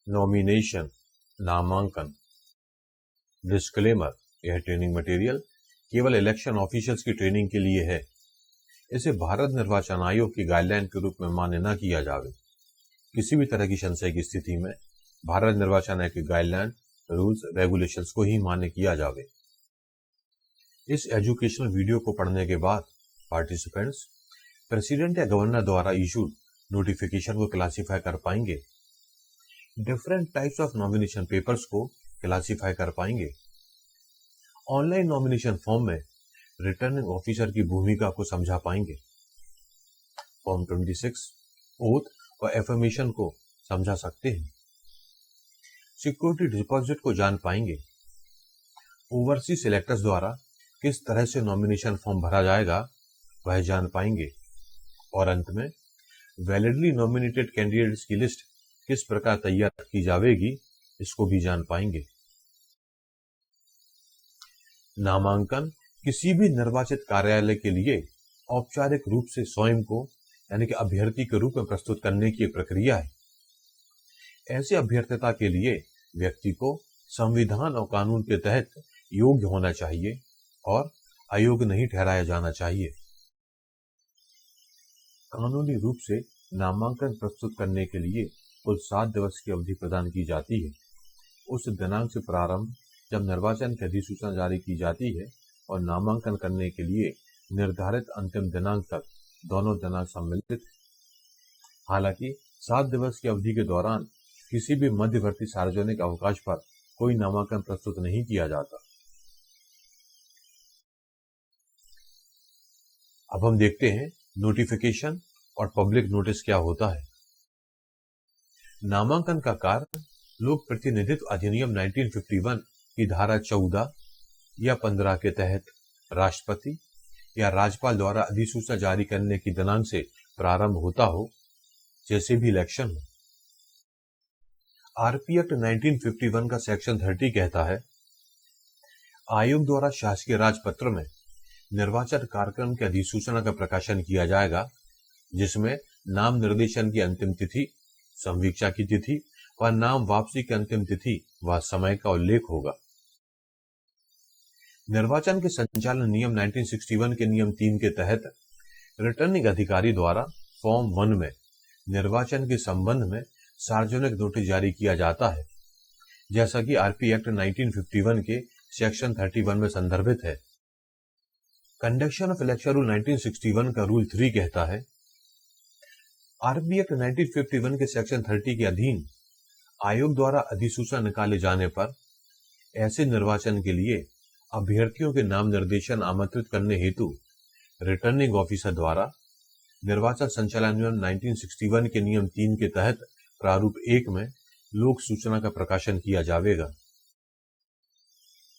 Nomination नामांकन। Disclaimer, यह training material केवल इलेक्शन ऑफिशियल्स की ट्रेनिंग के लिए है। इसे भारत निर्वाचन आयोग की गाइडलाइन के रूप में मान्य न किया जावे। किसी भी तरह की संशय की स्थिति में भारत निर्वाचन आयोग की गाइडलाइन, रूल्स, रेगुलेशंस को ही मान्य किया जावे। इस एजुकेशनल वीडियो को पढ़ने के बाद पार्टिसिपेंट्स प्रेसिडेंट या गवर्नर द्वारा इशूड नोटिफिकेशन को क्लासिफाई कर पाएंगे, different types of nomination papers को क्लासिफाई कर पाएंगे, ऑनलाइन नॉमिनेशन फॉर्म में रिटर्निंग ऑफिसर की भूमिका को समझा पाएंगे, फॉर्म 26 ओथ और एफर्मेशन को समझा सकते हैं, सिक्योरिटी डिपॉजिट को जान पाएंगे, ओवरसीज सिलेक्टर्स द्वारा किस तरह से नॉमिनेशन फॉर्म भरा जाएगा वह जान पाएंगे, और अंत में वैलिडली नॉमिनेटेड कैंडिडेट्स की लिस्ट किस प्रकार तैयार की जाएगी इसको भी जान पाएंगे। नामांकन किसी भी निर्वाचित कार्यालय के लिए औपचारिक रूप से स्वयं को यानी कि अभ्यर्थी के रूप में प्रस्तुत करने की एक प्रक्रिया है। ऐसे अभ्यर्थता के लिए व्यक्ति को संविधान और कानून के तहत योग्य होना चाहिए और अयोग्य नहीं ठहराया जाना चाहिए। कानूनी रूप से नामांकन प्रस्तुत करने के लिए कुल 7 दिवस की अवधि प्रदान की जाती है। उस दिनांक से प्रारंभ जब निर्वाचन की अधिसूचना जारी की जाती है और नामांकन करने के लिए निर्धारित अंतिम दिनांक तक दोनों दिनांक सम्मिलित हैं। हालांकि 7 दिवस की अवधि के दौरान किसी भी मध्यवर्ती सार्वजनिक अवकाश पर कोई नामांकन प्रस्तुत नहीं किया जाता। अब हम देखते हैं नोटिफिकेशन और पब्लिक नोटिस क्या होता है। नामांकन का कार्य लोक प्रतिनिधित्व अधिनियम 1951 की धारा 14 या 15 के तहत राष्ट्रपति या राज्यपाल द्वारा अधिसूचना जारी करने की दिनांक से प्रारंभ होता हो, जैसे भी इलेक्शन हो। आरपी एक्ट 1951 का सेक्शन 30 कहता है, आयोग द्वारा शासकीय राजपत्र में निर्वाचन कार्यक्रम की अधिसूचना का प्रकाशन किया जाएगा, जिसमें नाम निर्देशन की अंतिम तिथि, संवीक्षा की तिथि व नाम वापसी की अंतिम तिथि व समय का उल्लेख होगा। निर्वाचन के संचालन नियम 1961 के नियम 3 के तहत रिटर्निंग अधिकारी द्वारा फॉर्म 1 में निर्वाचन के संबंध में सार्वजनिक नोटिस जारी किया जाता है, जैसा कि आरपी एक्ट 1951 के सेक्शन 31 में संदर्भित है। कंडक्शन ऑफ इलेक्शन रूल 1961 का रूल 3 कहता है, आरपी एक्ट 1951 के सेक्शन 30 के अधीन आयोग द्वारा अधिसूचना निकाले जाने पर ऐसे निर्वाचन के लिए अभ्यर्थियों के नाम निर्देशन आमंत्रित करने हेतु रिटर्निंग ऑफिसर द्वारा निर्वाचन संचालन नियम 1961 के नियम 3 के तहत प्रारूप 1 में लोक सूचना का प्रकाशन किया जाएगा।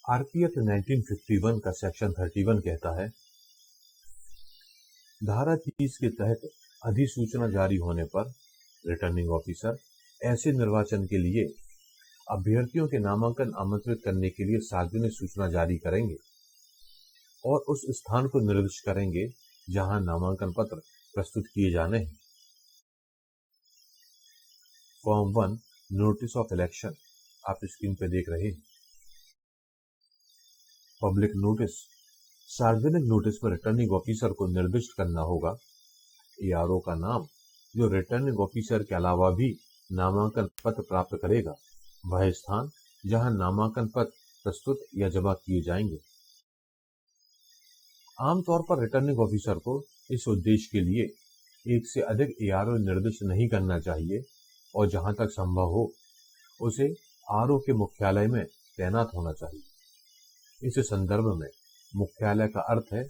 आरपी एक्ट 1951 का सेक्शन 31 कहता है, धारा 30 के तहत अधिसूचना जारी होने पर रिटर्निंग ऑफिसर ऐसे निर्वाचन के लिए अभ्यर्थियों के नामांकन आमंत्रित करने के लिए सार्वजनिक सूचना जारी करेंगे और उस स्थान को निर्दिष्ट करेंगे जहां नामांकन पत्र प्रस्तुत किए जाने हैं। फॉर्म 1 नोटिस ऑफ इलेक्शन आप स्क्रीन पे देख रहे हैं। पब्लिक नोटिस, सार्वजनिक नोटिस पर रिटर्निंग ऑफिसर को निर्दिष्ट करना होगा एआरओ का नाम, जो रिटर्निंग ऑफिसर के अलावा भी नामांकन पत्र प्राप्त करेगा, वह स्थान जहां नामांकन पत्र प्रस्तुत या जमा किए जाएंगे। आमतौर पर रिटर्निंग ऑफिसर को इस उद्देश्य के लिए एक से अधिक एआरओ निर्दिष्ट नहीं करना चाहिए और जहां तक संभव हो उसे आरओ के मुख्यालय में तैनात होना चाहिए। इस संदर्भ में मुख्यालय का अर्थ है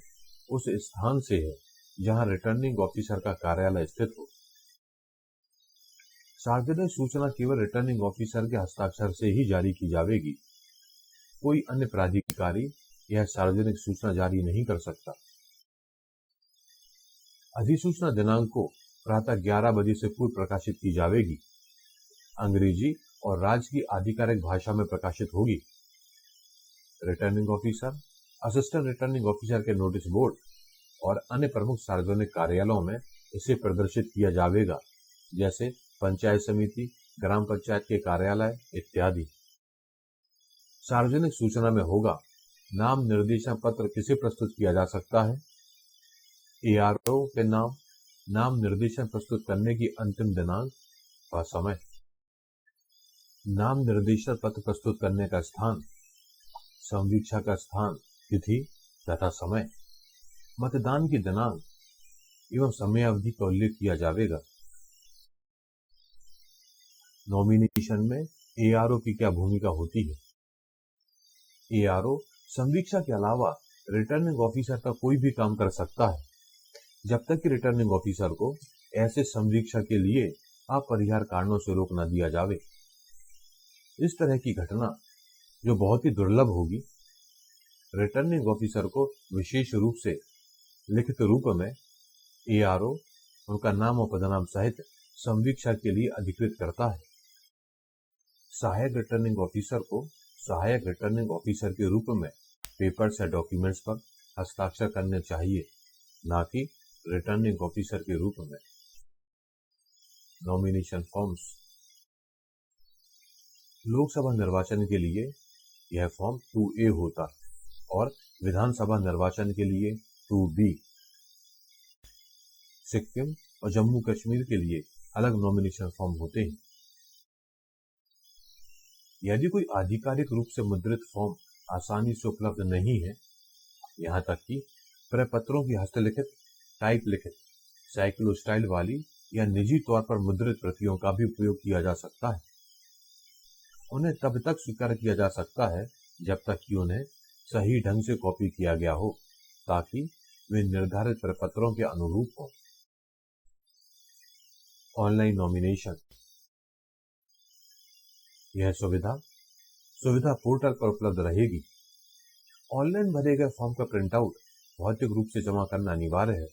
उस स्थान से है जहां रिटर्निंग ऑफिसर का कार्यालय स्थित हो। सार्वजनिक सूचना केवल रिटर्निंग ऑफिसर के हस्ताक्षर से ही जारी की जाएगी। कोई अन्य प्राधिकारी यह सार्वजनिक सूचना जारी नहीं कर सकता। अधिसूचना दिनांक को प्रातः 11 बजे से पूर्व प्रकाशित की जाएगी। अंग्रेजी और राज्य की आधिकारिक भाषा में प्रकाशित होगी। Returning officer, assistant returning officer के नोटिस बोर्ड और अन्य प्रमुख सार्वजनिक कार्यालयों में इसे प्रदर्शित किया जाएगा, जैसे पंचायत समिति, ग्राम पंचायत के कार्यालय इत्यादि। सार्वजनिक सूचना में होगा, नाम निर्देशन पत्र किसे प्रस्तुत किया जा सकता है? एआरओ के नाम निर्देशन प्रस्तुत करने की अंतिम दिनांक व समय, नाम निर्देशन पत्र प्रस्तुत करने का स्थान, संवीक्षा का स्थान, तिथि तथा समय, मतदान की दिनांक एवं समयावधि का उल्लेख किया जाएगा। नॉमिनेशन में एआरओ की क्या भूमिका होती है? एआरओ संवीक्षा के अलावा रिटर्निंग ऑफिसर का कोई भी काम कर सकता है, जब तक कि रिटर्निंग ऑफिसर को ऐसे संवीक्षा के लिए अपरिहार्य कारणों से रोक न दिया जावे। इस तरह की घटना, जो बहुत ही दुर्लभ होगी, रिटर्निंग ऑफिसर को विशेष रूप से लिखित रूप में एआरओ उनका नाम और पदनाम सहित संवीक्षा के लिए अधिकृत करता है। सहायक रिटर्निंग ऑफिसर को सहायक रिटर्निंग ऑफिसर के रूप में पेपर्स या डॉक्यूमेंट्स पर हस्ताक्षर करने चाहिए, ना कि रिटर्निंग ऑफिसर के रूप में। Nomination forms. लोकसभा निर्वाचन के लिए यह फॉर्म 2A होता है और विधानसभा निर्वाचन के लिए 2B। सिक्किम और जम्मू कश्मीर के लिए अलग नॉमिनेशन फॉर्म होते हैं। यदि कोई आधिकारिक रूप से मुद्रित फॉर्म आसानी से उपलब्ध नहीं है, यहाँ तक कि प्रपत्रों की हस्तलिखित, टाइप लिखित, साइक्लोस्टाइल वाली या निजी तौर पर मुद्रित प्रतियों का भी उपयोग किया जा सकता है। उन्हें तब तक स्वीकार किया जा सकता है जब तक कि उन्हें सही ढंग से कॉपी किया गया हो, ताकि वे निर्धारित प्रपत्रों के अनुरूप हों। Online nomination. यह सुविधा पोर्टल पर उपलब्ध रहेगी। ऑनलाइन भरे गए फॉर्म का प्रिंटआउट भौतिक रूप से जमा करना अनिवार्य है।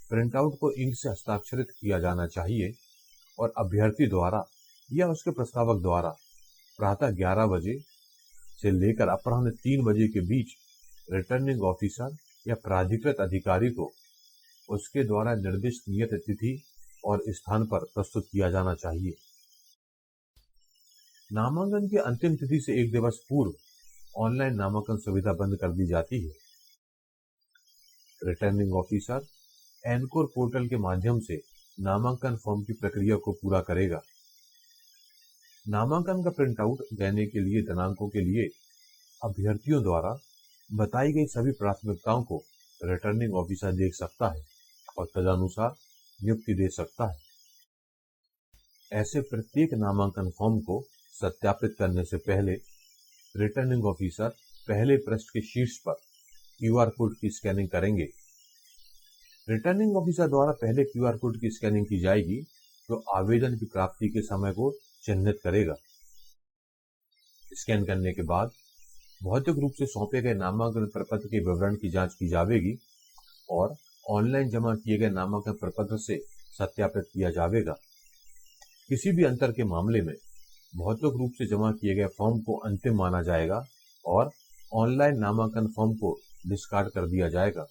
प्रिंटआउट को इंक से हस्ताक्षरित किया जाना चाहिए और अभ्यर्थी द्वारा या उसके प्रस्तावक द्वारा प्रातः 11 बजे से लेकर अपराह्न 3 बजे के बीच रिटर्निंग ऑफिसर या प्राधिकृत अधिकारी को उसके द्वारा निर्दिष्ट नियत तिथि और स्थान पर प्रस्तुत किया जाना चाहिए। नामांकन की अंतिम तिथि से 1 दिवस पूर्व ऑनलाइन नामांकन सुविधा बंद कर दी जाती है। रिटर्निंग ऑफिसर एनकोर पोर्टल के माध्यम से नामांकन फॉर्म की प्रक्रिया को पूरा करेगा। नामांकन का प्रिंटआउट देने के लिए दिनांकों के लिए अभ्यर्थियों द्वारा बताई गई सभी प्राथमिकताओं को रिटर्निंग ऑफिसर देख सकता है और तदनुसार नियुक्ति दे सकता है। ऐसे प्रत्येक नामांकन फॉर्म को सत्यापित करने से पहले रिटर्निंग ऑफिसर पहले पृष्ठ के शीर्ष पर क्यूआर कोड की स्कैनिंग करेंगे। रिटर्निंग ऑफिसर द्वारा पहले क्यूआर कोड की स्कैनिंग की जाएगी तो आवेदन की प्राप्ति के समय को चिन्हित करेगा। स्कैन करने के बाद भौतिक रूप से सौंपे गए नामांकन प्रपत्र के विवरण की जांच की जाएगी और ऑनलाइन जमा किए गए नामांकन प्रपत्र से सत्यापित किया जाएगा। किसी भी अंतर के मामले में भौतिक रूप से जमा किए गए फॉर्म को अंतिम माना जाएगा और ऑनलाइन नामांकन फॉर्म को डिस्कार्ड कर दिया जाएगा।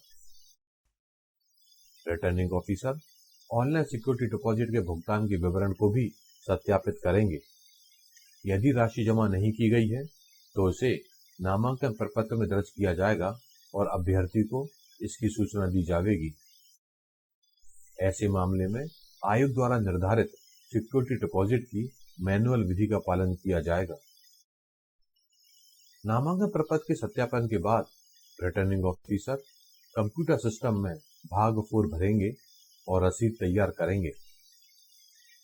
Returning officer online security deposit के भुगतान के विवरण को भी सत्यापित करेंगे। यदि राशि जमा नहीं की गई है तो इसे नामांकन प्रपत्र में दर्ज किया जाएगा और अभ्यर्थी को इसकी सूचना दी जाएगी। ऐसे मामले में आयोग द्वारा निर्धारित सिक्योरिटी डिपॉजिट की मैनुअल विधि का पालन किया जाएगा। नामांकन प्रपत्र के सत्यापन के बाद रिटर्निंग ऑफिसर कंप्यूटर सिस्टम में भाग 4 भरेंगे और रसीद तैयार करेंगे।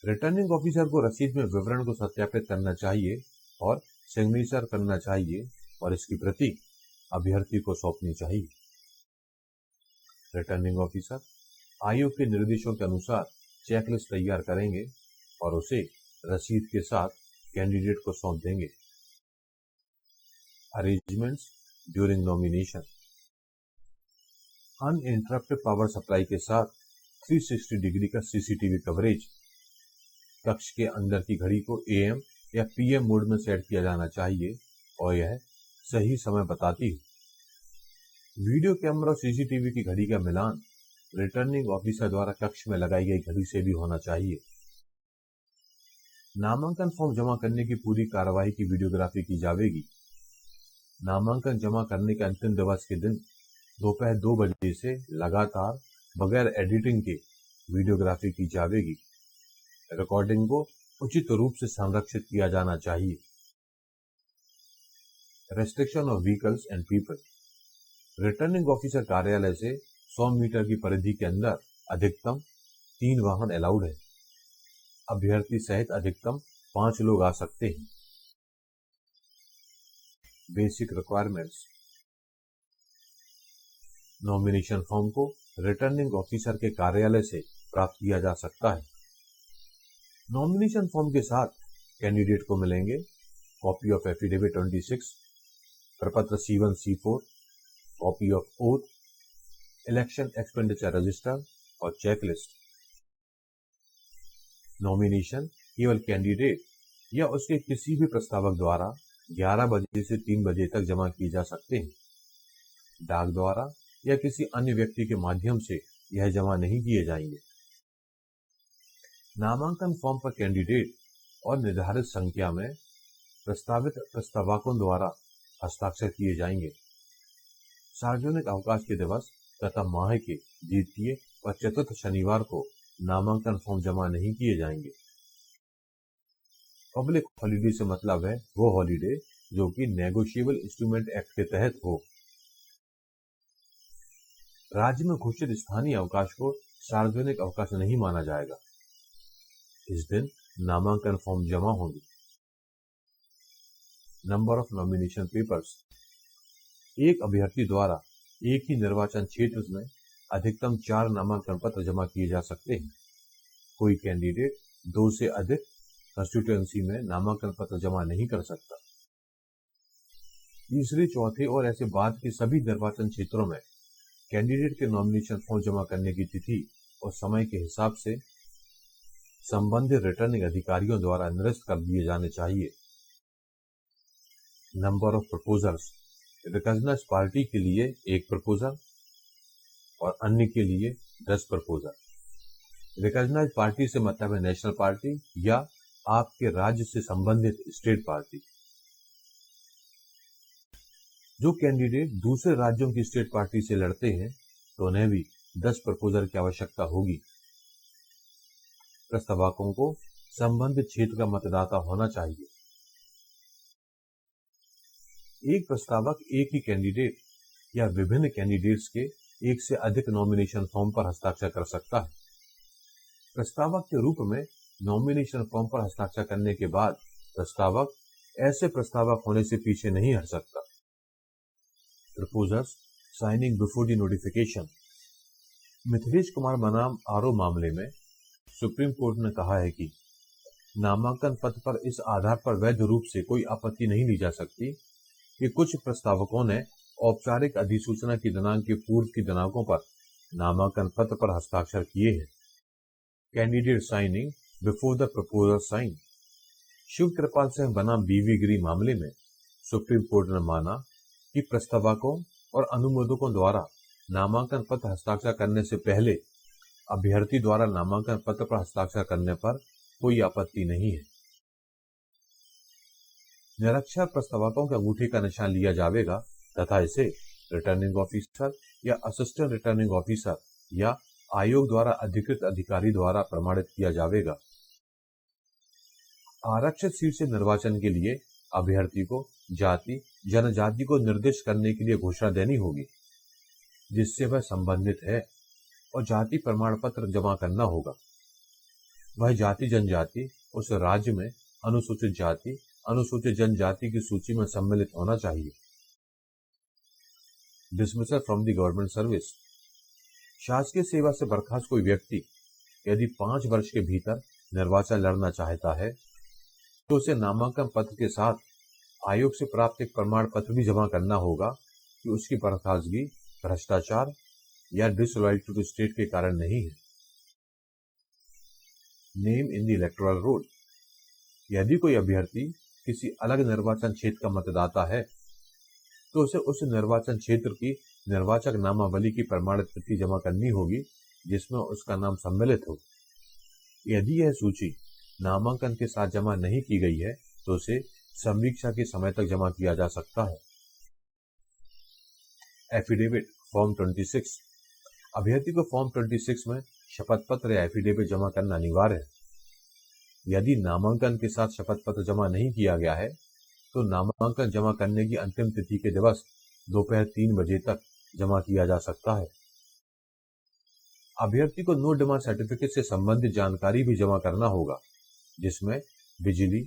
रिटर्निंग ऑफिसर को रसीद में विवरण को सत्यापित करना चाहिए और सिग्नेचर करना चाहिए और इसकी प्रति अभ्यर्थी को सौंपनी चाहिए। रिटर्निंग ऑफिसर आयोग के निर्देशों के अनुसार चेकलिस्ट तैयार करेंगे और उसे रसीद के साथ कैंडिडेट को सौंप देंगे। Arrangements during nomination. Uninterrupted power supply के साथ 360 डिग्री का सीसीटीवी कवरेज। कक्ष के अंदर की घड़ी को AM या PM मोड में सेट किया जाना चाहिए और यह सही समय बताती है। वीडियो कैमरा और सीसीटीवी की घड़ी का मिलान रिटर्निंग ऑफिसर द्वारा कक्ष में लगाई गई घड़ी से भी होना चाहिए। नामांकन फॉर्म जमा करने की पूरी कार्यवाही की वीडियोग्राफी की जाएगी। नामांकन जमा करने के अंतिम दिवस के दिन दोपहर 2 बजे से लगातार बगैर एडिटिंग के वीडियोग्राफी की जाएगी। रिकॉर्डिंग को उचित रूप से संरक्षित किया जाना चाहिए। Restriction of vehicles and people. Returning officer कार्यालय से 100 मीटर की परिधि के अंदर अधिकतम 3 वाहन अलाउड है। अभ्यर्थी सहित अधिकतम 5 लोग आ सकते हैं। Basic requirements. नॉमिनेशन फॉर्म को रिटर्निंग ऑफिसर के कार्यालय से प्राप्त किया जा सकता है। नॉमिनेशन फॉर्म के साथ कैंडिडेट को मिलेंगे कॉपी ऑफ एफिडेविट 26, प्रपत्र C1 C4, copy of oath, election expenditure register और चेकलिस्ट। नॉमिनेशन केवल कैंडिडेट या उसके किसी भी प्रस्तावक द्वारा 11 बजे से 3 बजे तक जमा किए जा सकते हैं। डाक द्वारा या किसी अन्य व्यक्ति के माध्यम से यह जमा नहीं किए जाएंगे। नामांकन फॉर्म पर कैंडिडेट और निर्धारित संख्या में प्रस्तावित प्रस्तावकों द्वारा हस्ताक्षर किए जाएंगे। सार्वजनिक अवकाश के दिवस तथा माह के द्वितीय और चतुर्थ शनिवार को नामांकन फॉर्म जमा नहीं किए जाएंगे। पब्लिक हॉलिडे से मतलब है वो हॉलिडे जो कि नेगोशिएबल इंस्ट्रूमेंट एक्ट के तहत हो। राज्य में घोषित स्थानीय अवकाश को सार्वजनिक अवकाश नहीं माना जाएगा। इस दिन नामांकन फॉर्म जमा होंगे। Number of nomination papers. एक अभ्यर्थी द्वारा एक ही निर्वाचन क्षेत्र में अधिकतम 4 नामांकन पत्र जमा किए जा सकते हैं। कोई कैंडिडेट 2 से अधिक कंस्टिट्यूएंसी में नामांकन पत्र जमा नहीं कर सकता। तीसरे, चौथे और ऐसे बाद के सभी निर्वाचन क्षेत्रों में कैंडिडेट के नॉमिनेशन फॉर्म जमा करने की तिथि और समय के हिसाब से संबंधित रिटर्निंग अधिकारियों द्वारा निरस्त कर दिए जाने चाहिए। Number of proposals. Recognised party के लिए 1 प्रपोजल और अन्य के लिए 10 प्रपोजल। रिकॉग्नाइज्ड पार्टी से मतलब है नेशनल पार्टी या आपके राज्य से संबंधित स्टेट पार्टी। जो कैंडिडेट दूसरे राज्यों की स्टेट पार्टी से लड़ते हैं तो उन्हें भी 10 प्रपोजल की आवश्यकता होगी। प्रस्तावकों को संबंधित क्षेत्र का मतदाता होना चाहिए। एक प्रस्तावक एक ही कैंडिडेट या विभिन्न कैंडिडेट्स के एक से अधिक नॉमिनेशन फॉर्म पर हस्ताक्षर कर सकता है। प्रस्तावक के रूप में नॉमिनेशन फॉर्म पर हस्ताक्षर करने के बाद प्रस्तावक ऐसे प्रस्तावक होने से पीछे नहीं हट सकता। Proposers signing before the notification. Mithilesh Kumar बनाम आरोप मामले में सुप्रीम कोर्ट ने कहा है कि नामांकन पत्र पर इस आधार पर वैध रूप से कोई आपत्ति नहीं ली जा सकती कि कुछ प्रस्तावकों ने औपचारिक अधिसूचना की दिनांक के पूर्व की दिनांकों पर नामांकन पत्र पर हस्ताक्षर किए हैं। Candidate signing before the proposer sign. Shiv Kripal Singh बनाम बीवी गिरी मामले में सुप्रीम कोर्ट ने माना कि प्रस्तावकों और अनुमोदकों द्वारा नामांकन पत्र हस्ताक्षर करने से पहले अभ्यर्थी द्वारा नामांकन पत्र पर हस्ताक्षर करने पर कोई आपत्ति नहीं है। निरक्षर प्रस्तावकों के अंगूठे का निशान लिया जाएगा तथा इसे रिटर्निंग ऑफिसर या असिस्टेंट रिटर्निंग ऑफिसर या आयोग द्वारा अधिकृत अधिकारी द्वारा प्रमाणित किया जाएगा। आरक्षित सीट से निर्वाचन के लिए अभ्यर्थी को जाति जनजाति को निर्दिष्ट करने के लिए घोषणा देनी होगी जिससे वह संबंधित है और जाति प्रमाण पत्र जमा करना होगा। वह जाति जनजाति उस राज्य में अनुसूचित जाति अनुसूचित जनजाति की सूची में सम्मिलित होना चाहिए। Dismissal from the government service. शासकीय सेवा से बर्खास्त कोई व्यक्ति यदि 5 वर्ष के भीतर निर्वाचन लड़ना चाहता है तो उसे नामांकन पत्र के साथ आयोग से प्राप्त एक प्रमाण पत्र भी जमा करना होगा कि उसकी बर्खास्तगी भ्रष्टाचार या डिसलॉयल्टी टू स्टेट के कारण नहीं है। Name in the electoral roll. यदि कोई अभ्यर्थी किसी अलग निर्वाचन क्षेत्र का मतदाता है तो उसे उस निर्वाचन क्षेत्र की निर्वाचक नामावली की प्रमाणित प्रति जमा करनी होगी जिसमें उसका नाम सम्मिलित हो। यदि यह सूची नामांकन के साथ जमा नहीं की गई है तो उसे समीक्षा के समय तक जमा किया जा सकता है। Affidavit form 26। अभ्यर्थी को फॉर्म 26 में शपथ पत्र या एफिडेविट जमा करना अनिवार्य है। यदि नामांकन के साथ शपथ पत्र जमा नहीं किया गया है तो नामांकन जमा करने की अंतिम तिथि के दिवस दोपहर 3 बजे तक जमा किया जा सकता है। अभ्यर्थी को नो डिमांड सर्टिफिकेट से संबंधित जानकारी भी जमा करना होगा, जिसमें बिजली,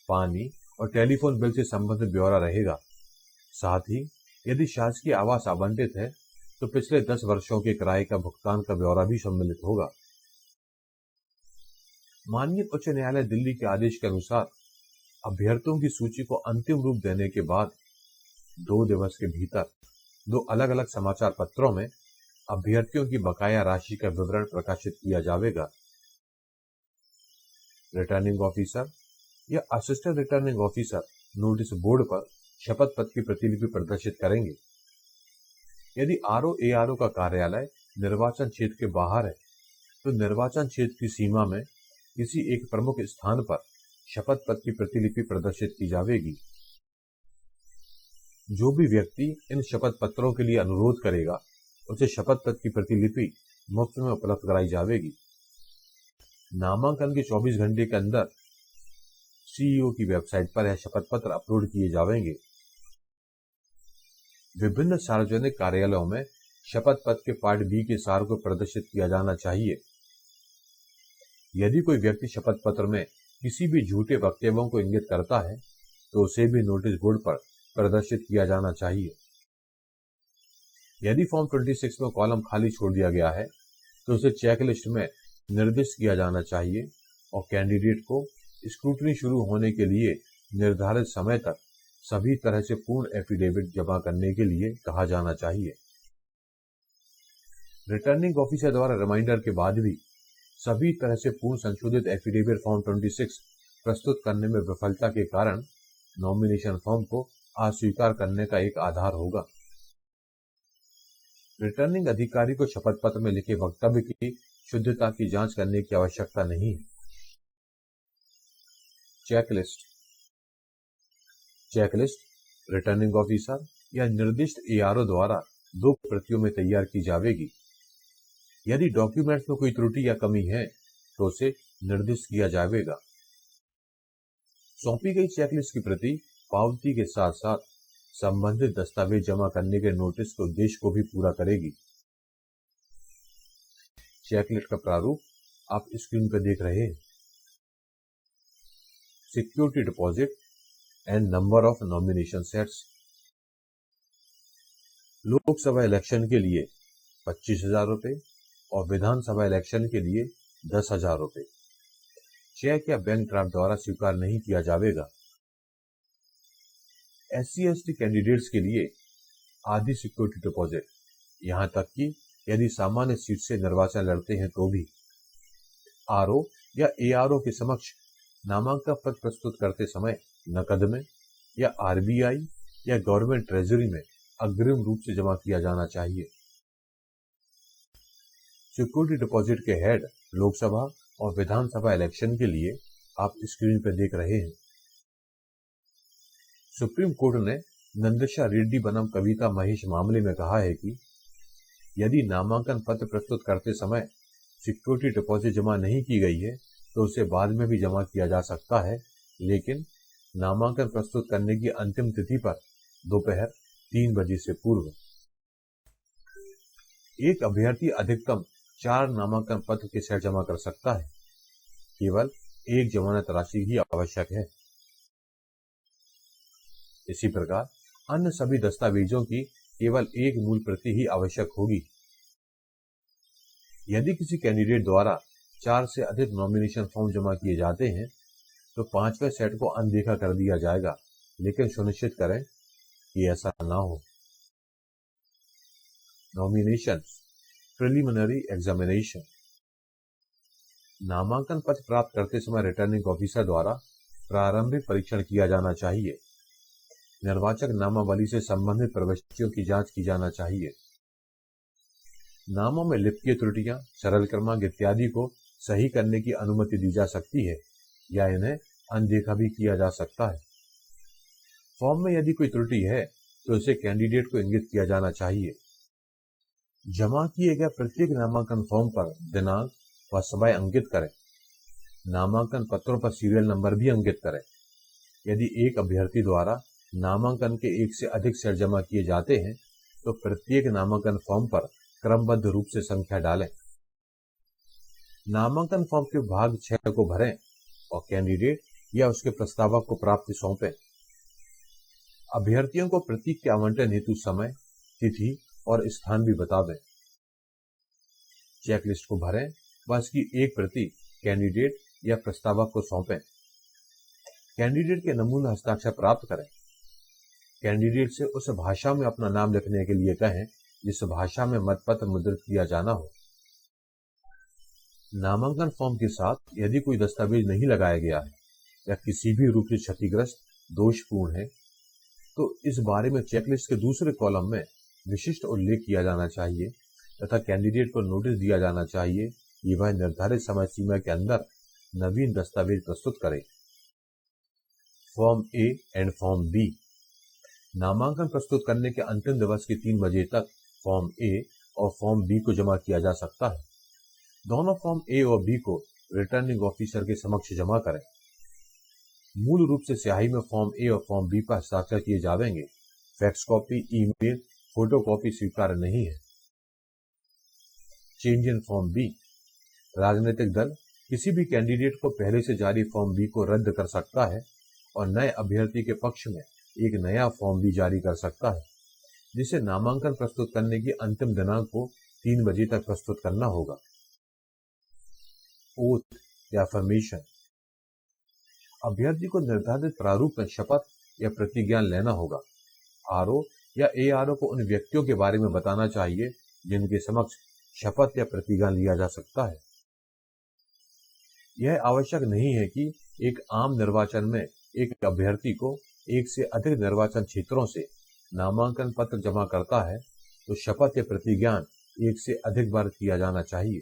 पानी और टेलीफोन बिल से संबंधित ब्यौरा रहेगा। साथ ही यदि शासकीय आवास आवंटित है तो पिछले 10 वर्षों के किराए का भुगतान का ब्यौरा भी सम्मिलित होगा। माननीय उच्च न्यायालय दिल्ली के आदेश के अनुसार अभ्यर्थियों की सूची को अंतिम रूप देने के बाद 2 दिवस के भीतर 2 अलग अलग समाचार पत्रों में अभ्यर्थियों की बकाया राशि का विवरण प्रकाशित किया जाएगा। रिटर्निंग ऑफिसर या assistant returning officer notice board पर शपथ पत्र की प्रतिलिपि प्रदर्शित करेंगे। यदि आरओ/एआरओ का कार्यालय निर्वाचन क्षेत्र के बाहर है तो निर्वाचन क्षेत्र की सीमा में किसी एक प्रमुख स्थान पर शपथ पत्र की प्रतिलिपि प्रदर्शित की जाएगी। जो भी व्यक्ति इन शपथ पत्रों के लिए अनुरोध करेगा उसे शपथ पत्र की प्रतिलिपि मुफ्त में उपलब्ध कराई जाएगी। नामांकन के 24 घंटे के अंदर सीईओ की वेबसाइट पर यह शपथ पत्र अपलोड किए जाएंगे। विभिन्न सार्वजनिक कार्यालयों में शपथ पत्र के पार्ट बी के सार को प्रदर्शित किया जाना चाहिए। यदि कोई व्यक्ति शपथ पत्र में किसी भी झूठे वक्तव्यों को इंगित करता है तो उसे भी नोटिस बोर्ड पर प्रदर्शित किया जाना चाहिए। यदि फॉर्म 26 में कॉलम खाली छोड़ दिया गया है तो उसे चेकलिस्ट में निर्दिष्ट किया जाना चाहिए और कैंडिडेट को स्क्रूटनी शुरू होने के लिए निर्धारित समय तक सभी तरह से पूर्ण एफिडेविट जमा करने के लिए कहा जाना चाहिए। रिटर्निंग ऑफिसर द्वारा रिमाइंडर के बाद भी सभी तरह से पूर्ण संशोधित एफिडेविट फॉर्म 26 प्रस्तुत करने में विफलता के कारण नॉमिनेशन फॉर्म को अस्वीकार करने का एक आधार होगा। रिटर्निंग अधिकारी को शपथ पत्र में लिखे वक्तव्य की शुद्धता की जांच करने की आवश्यकता नहीं है। चेकलिस्ट रिटर्निंग ऑफिसर या निर्दिष्ट एआरओ द्वारा 2 प्रतियों में तैयार की जाएगी। यदि डॉक्यूमेंट्स में कोई त्रुटि या कमी है तो उसे निर्दिष्ट किया जाएगा। सौंपी गई चेकलिस्ट की प्रति पावती के साथ साथ संबंधित दस्तावेज जमा करने के नोटिस के उद्देश्य को भी पूरा करेगी। चेकलिस्ट का प्रारूप आप स्क्रीन पर देख रहे हैं। Security deposit and number of nomination sets. Lok Sabha election के लिए 25,000 रुपए और विधानसभा इलेक्शन के लिए 10,000 रुपए चेक या बैंक ड्राफ्ट द्वारा स्वीकार नहीं किया जाएगा। SC/ST कैंडिडेट्स के लिए आधी सिक्योरिटी डिपॉजिट, यहां तक कि यदि सामान्य सीट से निर्वाचन लड़ते हैं तो भी। आरओ या एआरओ के समक्ष नामांकन पत्र प्रस्तुत करते समय नकद में या आरबीआई या गवर्नमेंट ट्रेजरी में अग्रिम रूप से जमा किया जाना चाहिए। सिक्योरिटी डिपॉजिट के हेड लोकसभा और विधानसभा इलेक्शन के लिए आप स्क्रीन पर देख रहे हैं। सुप्रीम कोर्ट ने नंदशा रेड्डी बनाम कविता महेश मामले में कहा है कि यदि नामांकन पत्र प्रस्तुत करते समय सिक्योरिटी डिपॉजिट जमा नहीं की गई है तो उसे बाद में भी जमा किया जा सकता है, लेकिन नामांकन प्रस्तुत करने की अंतिम तिथि पर दोपहर 3 बजे से पूर्व। एक अभ्यर्थी अधिकतम 4 नामांकन पत्र के सेट जमा कर सकता है। केवल एक जमानत राशि ही आवश्यक है। इसी प्रकार अन्य सभी दस्तावेजों की केवल एक मूल प्रति ही आवश्यक होगी। यदि किसी कैंडिडेट द्वारा 4 से अधिक नॉमिनेशन फॉर्म जमा किए जाते हैं तो 5वें सेट को अनदेखा कर दिया जाएगा, लेकिन सुनिश्चित करें कि ऐसा ना हो। Nomination preliminary examination. नामांकन पत्र प्राप्त करते समय रिटर्निंग ऑफिसर द्वारा प्रारंभिक परीक्षण किया जाना चाहिए। निर्वाचक नामावली से संबंधित प्रविष्टियों की जांच की जाना चाहिए। नामों में लिपिकीय त्रुटियां, सरल क्रमांक इत्यादि को सही करने की अनुमति दी जा सकती है, या इन्हें अनदेखा भी किया जा सकता है। फॉर्म में यदि कोई त्रुटि है तो इसे कैंडिडेट को इंगित किया जाना चाहिए। जमा किए गए प्रत्येक नामांकन फॉर्म पर दिनांक व समय अंकित करें। नामांकन पत्रों पर सीरियल नंबर भी अंकित करें। यदि एक अभ्यर्थी द्वारा नामांकन के एक से अधिक सेट जमा किए जाते हैं तो प्रत्येक नामांकन फॉर्म पर क्रमबद्ध रूप से संख्या डालें। नामांकन फॉर्म के भाग 6 को भरें और कैंडिडेट या उसके प्रस्तावक को प्राप्ति सौंपें। अभ्यर्थियों को प्रतीक के आवंटन हेतु समय, तिथि और स्थान भी बता दें। चेकलिस्ट को भरें व इसकी एक प्रति कैंडिडेट या प्रस्तावक को सौंपें। कैंडिडेट के नमूना हस्ताक्षर प्राप्त करें। कैंडिडेट से उस भाषा में अपना नाम लिखने के लिए कहें जिस भाषा में मतपत्र मुद्रित किया जाना हो। नामांकन फॉर्म के साथ यदि कोई दस्तावेज नहीं लगाया गया है या किसी भी रूप से क्षतिग्रस्त, दोषपूर्ण है तो इस बारे में चेकलिस्ट के दूसरे कॉलम में विशिष्ट उल्लेख किया जाना चाहिए तथा कैंडिडेट को नोटिस दिया जाना चाहिए कि वह निर्धारित समय सीमा के अंदर नवीन दस्तावेज प्रस्तुत करे। Form A and form B. नामांकन प्रस्तुत करने के अंतिम दिवस के 3 बजे तक फॉर्म ए और फॉर्म बी को जमा किया जा सकता है। दोनों फॉर्म ए और बी को रिटर्निंग ऑफिसर के समक्ष जमा करें। मूल रूप से स्याही में फॉर्म ए और फॉर्म बी पर हस्ताक्षर किए जाएंगे। फैक्स कॉपी, ईमेल, फोटोकॉपी स्वीकार्य नहीं है। Change in form B. राजनीतिक दल किसी भी कैंडिडेट को पहले से जारी फॉर्म बी को रद्द कर सकता है और नए अभ्यर्थी के पक्ष में एक नया फॉर्म बी जारी कर सकता है, जिसे नामांकन प्रस्तुत करने की अंतिम दिनांक को 3 बजे तक प्रस्तुत करना होगा। ओथ या अफर्मेशन। अभ्यर्थी को निर्धारित प्रारूप में शपथ या प्रतिज्ञा लेना होगा। आरओ या एआरओ को उन व्यक्तियों के बारे में बताना चाहिए जिनके समक्ष शपथ या प्रतिज्ञा लिया जा सकता है। यह आवश्यक नहीं है कि एक आम निर्वाचन में एक अभ्यर्थी को एक से अधिक निर्वाचन क्षेत्रों से नामांकन पत्र जमा करता है तो शपथ या प्रतिज्ञा एक से अधिक बार किया जाना चाहिए।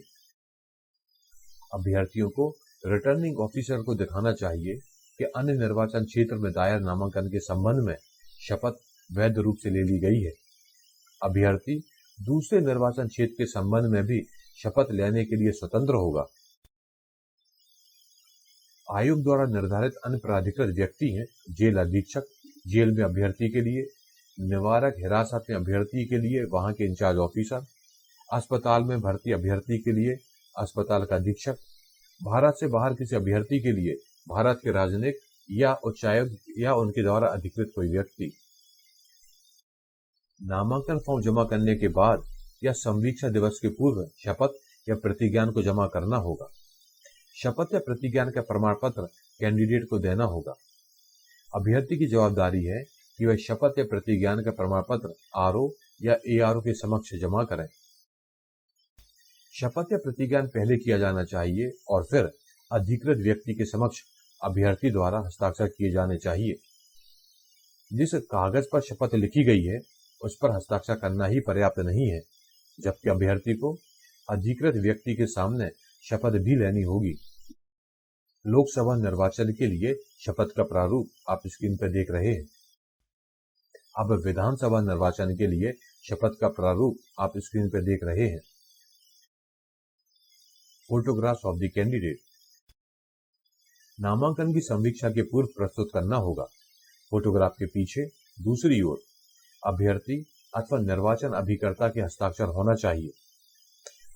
अभ्यर्थियों को रिटर्निंग ऑफिसर को दिखाना चाहिए कि अन्य निर्वाचन क्षेत्र में दायर नामांकन के संबंध में शपथ वैध रूप से ले ली गई है। अभ्यर्थी दूसरे निर्वाचन क्षेत्र के संबंध में भी शपथ लेने के लिए स्वतंत्र होगा। आयोग द्वारा निर्धारित अन्य प्राधिकृत व्यक्ति हैं जेल अधीक्षक, जेल में अभ्यर्थी के लिए, निवारक हिरासत में अभ्यर्थी के लिए वहां के इंचार्ज ऑफिसर, अस्पताल में भर्ती अभ्यर्थी के लिए अस्पताल का अधीक्षक, भारत से बाहर किसी अभ्यर्थी के लिए भारत के राजनयिक या उच्चायुक्त या उनके द्वारा अधिकृत कोई व्यक्ति। नामांकन फॉर्म जमा करने के बाद या संवीक्षा दिवस के पूर्व शपथ या प्रतिज्ञान को जमा करना होगा। शपथ या प्रतिज्ञान का प्रमाण पत्र कैंडिडेट को देना होगा। अभ्यर्थी की जवाबदारी है कि वह शपथ या प्रतिज्ञान का प्रमाण पत्र आरओ या एआरओ के समक्ष जमा करें। शपथ या प्रतिज्ञान पहले किया जाना चाहिए और फिर अधिकृत व्यक्ति के समक्ष अभ्यर्थी द्वारा हस्ताक्षर किए जाने चाहिए। जिस कागज पर शपथ लिखी गई है उस पर हस्ताक्षर करना ही पर्याप्त नहीं है, जबकि अभ्यर्थी को अधिकृत व्यक्ति के सामने शपथ भी लेनी होगी। लोकसभा निर्वाचन के लिए शपथ का प्रारूप आप स्क्रीन पर देख रहे हैं। अब विधानसभा निर्वाचन के लिए शपथ का प्रारूप आप स्क्रीन पर देख रहे हैं। Photographs of the candidate. नामांकन की संवीक्षा के पूर्व प्रस्तुत करना होगा। फोटोग्राफ के पीछे दूसरी ओर अभ्यर्थी अथवा निर्वाचन अभिकर्ता के हस्ताक्षर होना चाहिए।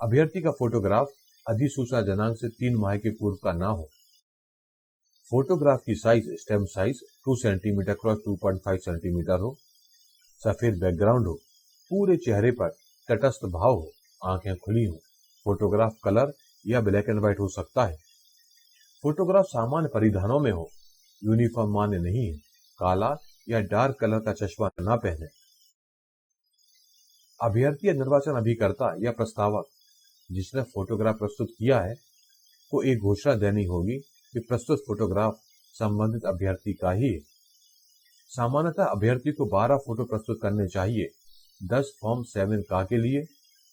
अभ्यर्थी का फोटोग्राफ अधिसूचना दिनांक से 3 माह के पूर्व का ना हो। फोटोग्राफ की size stem size 2 centimetre cross 2.5 centimetre हो। सफेद बैकग्राउंड हो। पूरे चेहरे पर तटस्थ भाव हो। आंखें खुली हो। फोटोग्राफ कलर या ब्लैक एंड व्हाइट हो सकता है। फोटोग्राफ सामान्य परिधानों में हो। यूनिफॉर्म मान्य नहीं है। काला या डार्क कलर का चश्मा न पहने। अभ्यर्थी या निर्वाचन अभिकर्ता या प्रस्तावक जिसने फोटोग्राफ प्रस्तुत किया है को एक घोषणा देनी होगी कि प्रस्तुत फोटोग्राफ संबंधित अभ्यर्थी का ही है। सामान्यतः अभ्यर्थी को 12 फोटो प्रस्तुत करने चाहिए, 10 फॉर्म 7 का के लिए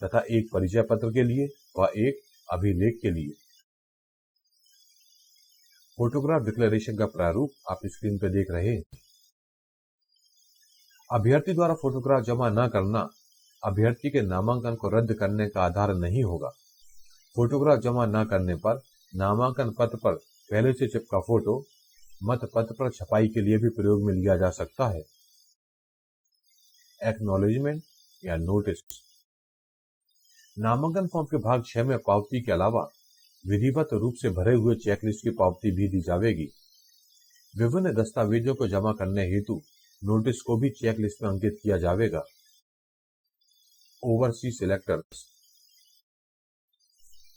तथा 1 परिचय पत्र के लिए व 1 अभिलेख के लिए। फोटोग्राफ डिक्लेरेशन का प्रारूप आप स्क्रीन पर देख रहे हैं। अभ्यर्थी द्वारा फोटोग्राफ जमा न करना अभ्यर्थी के नामांकन को रद्द करने का आधार नहीं होगा। फोटोग्राफ जमा न करने पर नामांकन पत्र पर पहले से चिपका फोटो मत पत्र पर छपाई के लिए भी प्रयोग में लिया जा सकता है। एक्नॉलेजमेंट या नोटिस। नामांकन फॉर्म के भाग 6 में पावती के अलावा विधिवत रूप से भरे हुए चेकलिस्ट की पावती भी दी जाएगी। विभिन्न दस्तावेजों को जमा करने हेतु नोटिस को भी चेकलिस्ट में अंकित किया जाएगा। Overseas electors.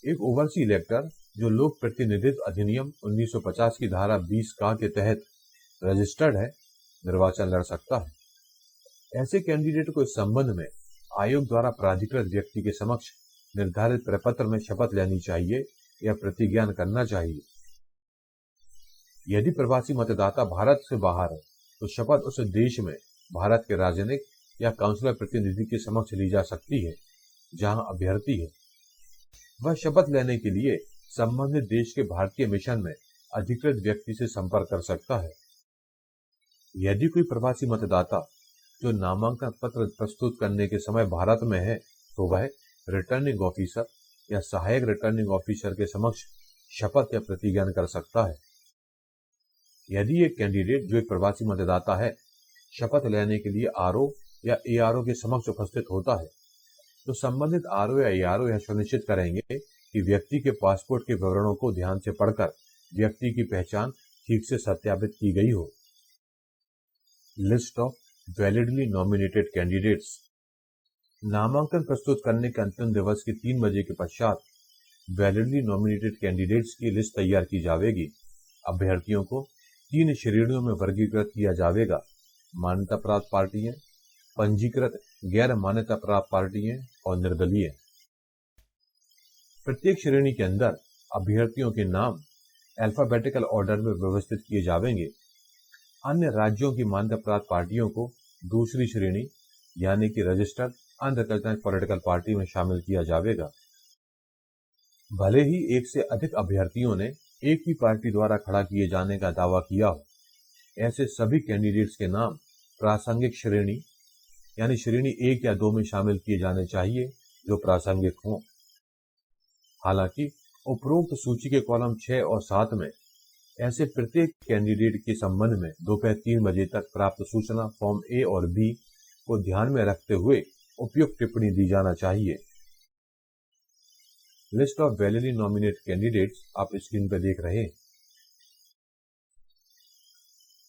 एक ओवरसीज इलेक्टर जो लोक प्रतिनिधित्व अधिनियम 1950 की धारा 20 का के तहत रजिस्टर्ड है, निर्वाचन लड़ सकता है। ऐसे कैंडिडेट को इस संबंध में आयोग द्वारा प्राधिकृत व्यक्ति के समक्ष निर्धारित प्रपत्र में शपथ लेनी चाहिए या प्रतिज्ञान करना चाहिए। यदि प्रवासी मतदाता भारत से बाहर है तो शपथ उस देश में भारत के राजनयिक या काउंसिलर प्रतिनिधि के समक्ष ली जा सकती है जहां अभ्यर्थी है। वह शपथ लेने के लिए संबंधित देश के भारतीय मिशन में अधिकृत व्यक्ति से संपर्क कर सकता है। यदि कोई प्रवासी मतदाता जो नामांकन पत्र प्रस्तुत करने के समय भारत में है तो वह रिटर्निंग ऑफिसर या सहायक रिटर्निंग ऑफिसर के समक्ष शपथ या प्रतिज्ञान कर सकता है। यदि एक कैंडिडेट जो एक प्रवासी मतदाता है शपथ लेने के लिए आरओ या एआरओ के समक्ष उपस्थित होता है तो संबंधित आरओ या एआरओ यह सुनिश्चित करेंगे कि व्यक्ति के पासपोर्ट के विवरणों को ध्यान से पढ़कर व्यक्ति की पहचान ठीक से सत्यापित की गई हो। List of validly nominated candidates. नामांकन प्रस्तुत करने के अंतिम दिवस के 3 बजे के पश्चात वैलिडली नॉमिनेटेड कैंडिडेट्स की लिस्ट तैयार की जाएगी। अभ्यर्थियों को 3 श्रेणियों में वर्गीकृत किया जाएगा: मान्यता प्राप्त पार्टियां, पंजीकृत गैर मान्यता प्राप्त पार्टियां और निर्दलीय। प्रत्येक श्रेणी के अंदर अभ्यर्थियों के नाम अल्फाबेटिकल ऑर्डर में व्यवस्थित किए जाएंगे। अन्य राज्यों की मान्यता प्राप्त पार्टियों को दूसरी श्रेणी यानी कि रजिस्टर्ड अनरिकॉग्नाइज्ड पॉलिटिकल पार्टी में शामिल किया जाएगा। भले ही एक से अधिक अभ्यर्थियों ने एक ही पार्टी द्वारा खड़ा किए जाने का दावा किया हो, ऐसे सभी कैंडिडेट्स के नाम प्रासंगिक श्रेणी यानी श्रेणी 1 या 2 में शामिल किए जाने चाहिए जो प्रासंगिक हों। हालांकि उपरोक्त सूची के कॉलम 6 और 7 में ऐसे प्रत्येक कैंडिडेट के संबंध में दोपहर 3 बजे तक प्राप्त सूचना फॉर्म ए और बी को ध्यान में रखते हुए उपयुक्त टिप्पणी दी जाना चाहिए। List of validly nominated candidates आप स्क्रीन पर देख रहे हैं।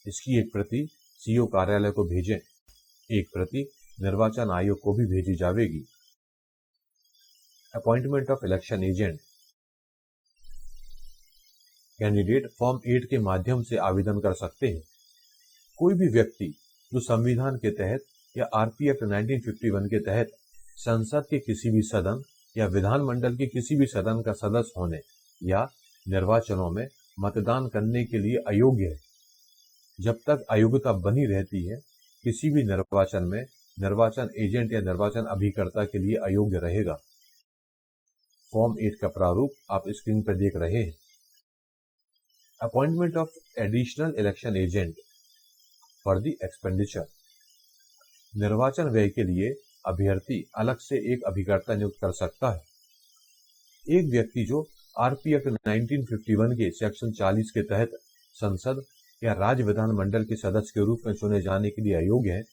इसकी एक प्रति सीओ कार्यालय को भेजें। एक प्रति निर्वाचन आयोग को भी भेजी जाएगी। Appointment of election agent. Candidate form 8 के माध्यम से आवेदन कर सकते हैं। कोई भी व्यक्ति जो संविधान के तहत या आरपी एक्ट 1951 के तहत संसद के किसी भी सदन या विधानमंडल के किसी भी सदन का सदस्य होने या निर्वाचनों में मतदान करने के लिए अयोग्य है, जब तक अयोग्यता बनी रहती है, किसी भी निर्वाचन में निर्वाचन एजेंट या निर्वाचन अभिकर्ता के लिए अयोग्य रहेगा। फॉर्म 8 का प्रारूप आप स्क्रीन पर देख रहे हैं। Appointment of additional election agent for the expenditure. निर्वाचन व्यय के लिए अभ्यर्थी अलग से एक अभिकर्ता नियुक्त कर सकता है। एक व्यक्ति जो आरपी एक्ट 1951 के सेक्शन 40 के तहत संसद या राज्य विधानमंडल के सदस्य के रूप में चुने जाने के लिए अयोग्य है,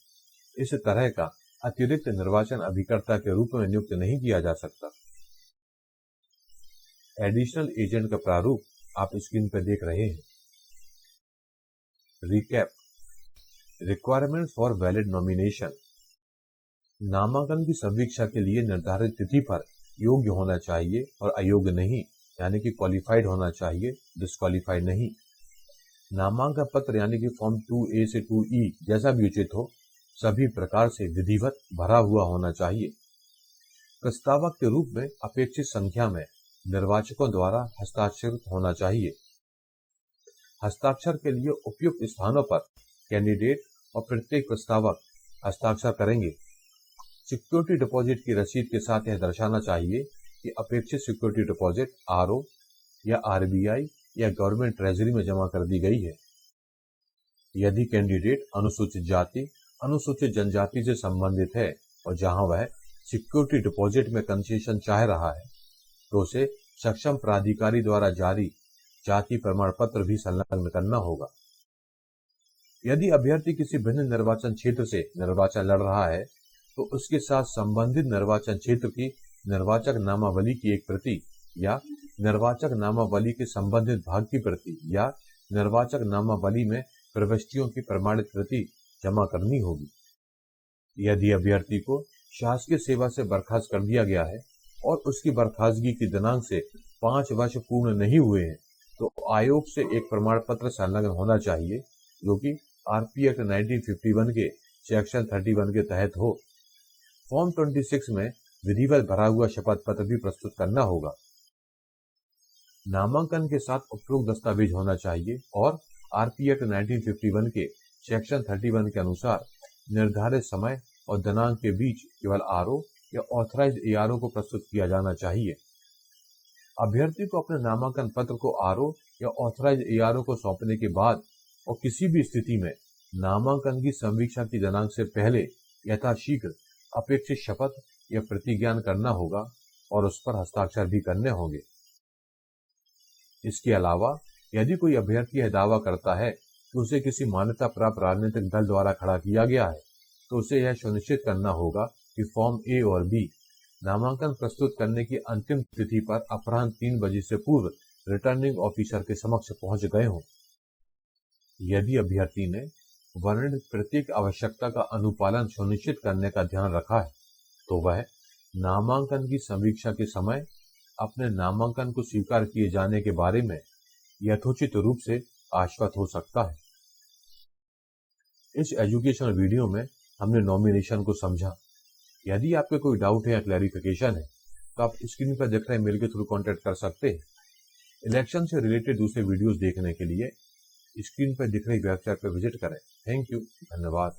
इस तरह का अतिरिक्त निर्वाचन अभिकर्ता के रूप में नियुक्त नहीं किया जा सकता। एडिशनल एजेंट का प्रारूप आप स्क्रीन पर देख रहे हैं। Recap. Requirements for valid nomination. नामांकन की समीक्षा के लिए निर्धारित तिथि पर योग्य होना चाहिए और अयोग्य नहीं, यानी कि क्वालिफाइड होना चाहिए, डिस्क्वालिफाइड नहीं। नामांकन पत्र यानी कि फॉर्म 2A से 2E जैसा भी उचित हो, सभी प्रकार से विधिवत भरा हुआ होना चाहिए। प्रस्तावक के रूप में अपेक्षित संख्या में निर्वाचकों द्वारा हस्ताक्षरित होना चाहिए। हस्ताक्षर के लिए उपयुक्त स्थानों पर कैंडिडेट और प्रत्येक प्रस्तावक हस्ताक्षर करेंगे। सिक्योरिटी डिपॉजिट की रसीद के साथ यह दर्शाना चाहिए कि अपेक्षित सिक्योरिटी डिपॉजिट आरओ या आरबीआई या गवर्नमेंट ट्रेजरी में जमा कर दी गई है। यदि कैंडिडेट अनुसूचित जाति, अनुसूचित जनजाति से संबंधित है और जहां वह सिक्योरिटी डिपॉजिट में कंसेशन चाह रहा है, तो उसे सक्षम प्राधिकारी द्वारा जारी जाति प्रमाण पत्र भी संलग्न करना होगा। यदि अभ्यर्थी किसी भिन्न निर्वाचन क्षेत्र से निर्वाचन लड़ रहा है, तो उसके साथ संबंधित निर्वाचन क्षेत्र की निर्वाचक नामावली की एक प्रति या निर्वाचक नामावली के संबंधित भाग की प्रति या निर्वाचक नामावली में प्रविष्टियों की प्रमाणित प्रति जमा करनी होगी। यदि अभ्यर्थी को शासकीय सेवा से बर्खास्त कर दिया गया है और उसकी बर्खास्तगी की दिनांक से 5 वर्ष पूर्ण नहीं हुए हैं, तो आयोग से एक प्रमाण पत्र संलग्न होना चाहिए जो कि आरपी एक्ट 1951 के सेक्शन 31 के तहत हो। फॉर्म 26 में विधिवत भरा हुआ शपथ पत्र भी प्रस्तुत करना होगा। नामांकन के साथ उपरोक्त दस्तावेज होना चाहिए और आरपी एक्ट 1951 के सेक्शन 31 के अनुसार निर्धारित समय और दिनांक के बीच केवल आरओ या ऑथराइज्ड एआरओ को प्रस्तुत किया जाना चाहिए। अभ्यर्थी को अपने नामांकन पत्र को आरओ या ऑथराइज्ड एआरओ को सौंपने के बाद और किसी भी स्थिति में नामांकन की संवीक्षा की दिनांक से पहले यथाशीघ्र अपेक्षित शपथ या प्रतिज्ञान करना होगा और उस पर हस्ताक्षर भी करने होंगे। इसके अलावा यदि कोई अभ्यर्थी यह दावा करता है कि उसे किसी मान्यता प्राप्त राजनीतिक दल द्वारा खड़ा किया गया है, तो उसे यह सुनिश्चित करना होगा कि फॉर्म ए और बी नामांकन प्रस्तुत करने की अंतिम तिथि पर अपराह्न 3 बजे से पूर्व रिटर्निंग ऑफिसर के समक्ष पहुंच गए हों। यदि अभ्यर्थी ने वर्णित प्रत्येक आवश्यकता का अनुपालन सुनिश्चित करने का ध्यान रखा है, तो वह नामांकन की समीक्षा के समय अपने नामांकन को स्वीकार किए जाने के बारे में यथोचित रूप से आश्वस्त हो सकता है। इस एजुकेशनल वीडियो में हमने नॉमिनेशन को समझा। यदि आपके कोई डाउट है या क्लैरिफिकेशन है, तो आप स्क्रीन पर दिख रहे मेल के थ्रू कांटेक्ट कर सकते हैं। इलेक्शन से रिलेटेड दूसरे वीडियोस देखने के लिए स्क्रीन पर दिख रही वेबसाइट पर विजिट करें। थैंक यू, धन्यवाद।